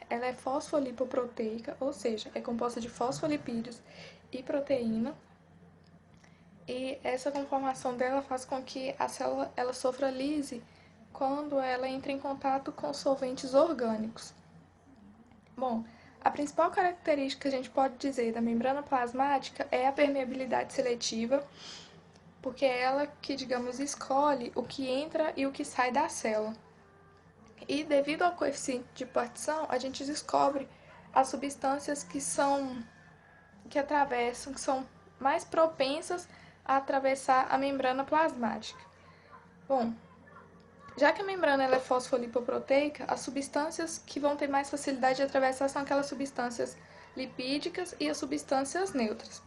Ela é fosfolipoproteica, ou seja, é composta de fosfolipídios e proteína. E essa conformação dela faz com que a célula ela sofra lise quando ela entra em contato com solventes orgânicos. Bom, a principal característica que a gente pode dizer da membrana plasmática é a permeabilidade seletiva, porque é ela que, digamos, escolhe o que entra e o que sai da célula. E devido ao coeficiente de partição, a gente descobre as substâncias que são mais propensas a atravessar a membrana plasmática. Bom, já que a membrana ela é fosfolipoproteica, as substâncias que vão ter mais facilidade de atravessar são aquelas substâncias lipídicas e as substâncias neutras.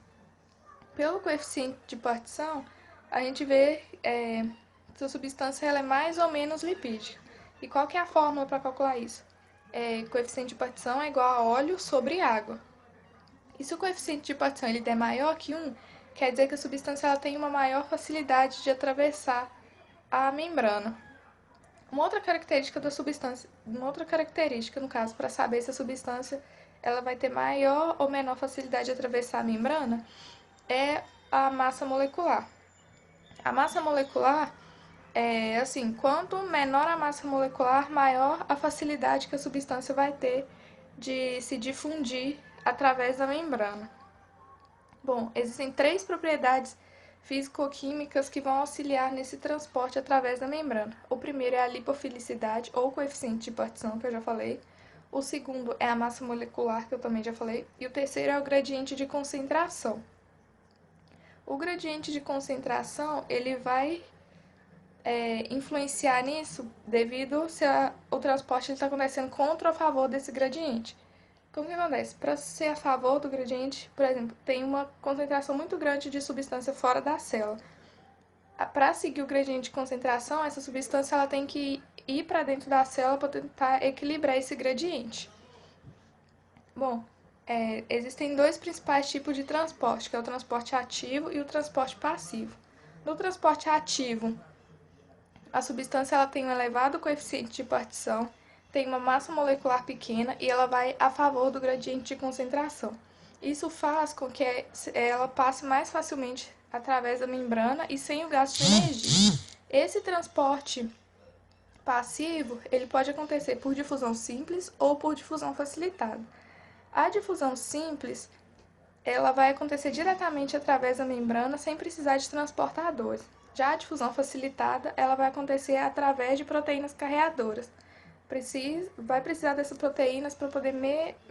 Pelo coeficiente de partição, a gente vê se a substância ela é mais ou menos lipídica. E qual que é a fórmula para calcular isso? Coeficiente de partição é igual a óleo sobre água. E se o coeficiente de partição ele der maior que 1, quer dizer que a substância ela tem uma maior facilidade de atravessar a membrana. Uma outra característica da substância, no caso, para saber se a substância ela vai ter maior ou menor facilidade de atravessar a membrana, é a massa molecular. A massa molecular é assim, quanto menor a massa molecular, maior a facilidade que a substância vai ter de se difundir através da membrana. Bom, existem 3 propriedades físico-químicas que vão auxiliar nesse transporte através da membrana. O primeiro é a lipofilicidade, ou coeficiente de partição, que eu já falei. O segundo é a massa molecular, que eu também já falei. E o terceiro é o gradiente de concentração. O gradiente de concentração, ele vai influenciar nisso devido se o transporte está acontecendo contra ou a favor desse gradiente. Como que acontece? Para ser a favor do gradiente, por exemplo, tem uma concentração muito grande de substância fora da célula. Para seguir o gradiente de concentração, essa substância ela tem que ir para dentro da célula para tentar equilibrar esse gradiente. Bom, existem 2 principais tipos de transporte, que é o transporte ativo e o transporte passivo. No transporte ativo, a substância ela tem um elevado coeficiente de partição, tem uma massa molecular pequena e ela vai a favor do gradiente de concentração. Isso faz com que ela passe mais facilmente através da membrana e sem o gasto de energia. Esse transporte passivo, ele pode acontecer por difusão simples ou por difusão facilitada. A difusão simples, ela vai acontecer diretamente através da membrana sem precisar de transportadores. Já a difusão facilitada, ela vai acontecer através de proteínas carreadoras. Vai precisar dessas proteínas para poder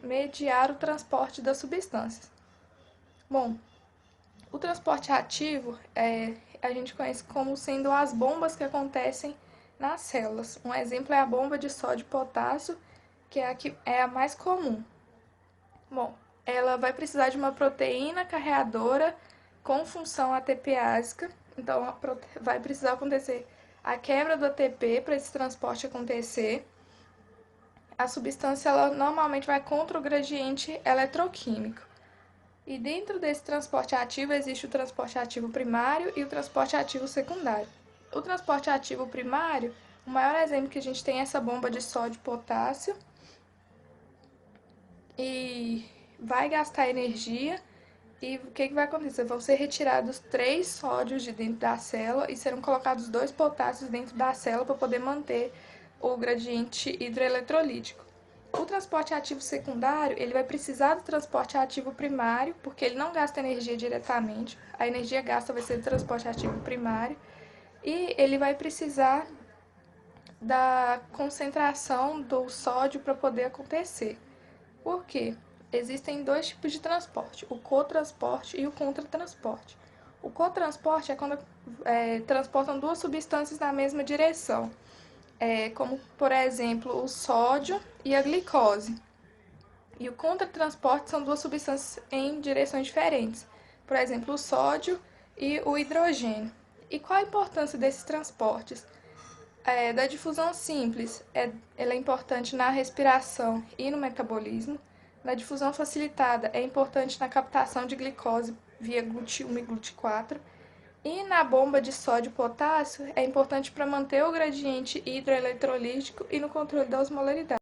mediar o transporte das substâncias. Bom, o transporte ativo a gente conhece como sendo as bombas que acontecem nas células. Um exemplo é a bomba de sódio e potássio, que é a mais comum. Bom, ela vai precisar de uma proteína carreadora com função ATPásica, então vai precisar acontecer a quebra do ATP para esse transporte acontecer. A substância ela normalmente vai contra o gradiente eletroquímico. E dentro desse transporte ativo existe o transporte ativo primário e o transporte ativo secundário. O transporte ativo primário, o maior exemplo que a gente tem é essa bomba de sódio e potássio. E vai gastar energia. E o que vai acontecer? Vão ser retirados 3 sódios de dentro da célula e serão colocados 2 potássios dentro da célula para poder manter o gradiente hidroeletrolítico. O transporte ativo secundário, ele vai precisar do transporte ativo primário, porque ele não gasta energia diretamente. A energia gasta vai ser do transporte ativo primário. E ele vai precisar da concentração do sódio para poder acontecer. Por quê? Existem 2 tipos de transporte, o cotransporte e o contratransporte. O cotransporte é quando transportam 2 substâncias na mesma direção, como, por exemplo, o sódio e a glicose. E o contratransporte são 2 substâncias em direções diferentes, por exemplo, o sódio e o hidrogênio. E qual a importância desses transportes? Da difusão simples, ela é importante na respiração e no metabolismo. Na difusão facilitada, é importante na captação de glicose via GLUT1 e GLUT4. E na bomba de sódio e potássio, é importante para manter o gradiente hidroeletrolítico e no controle da osmolaridade.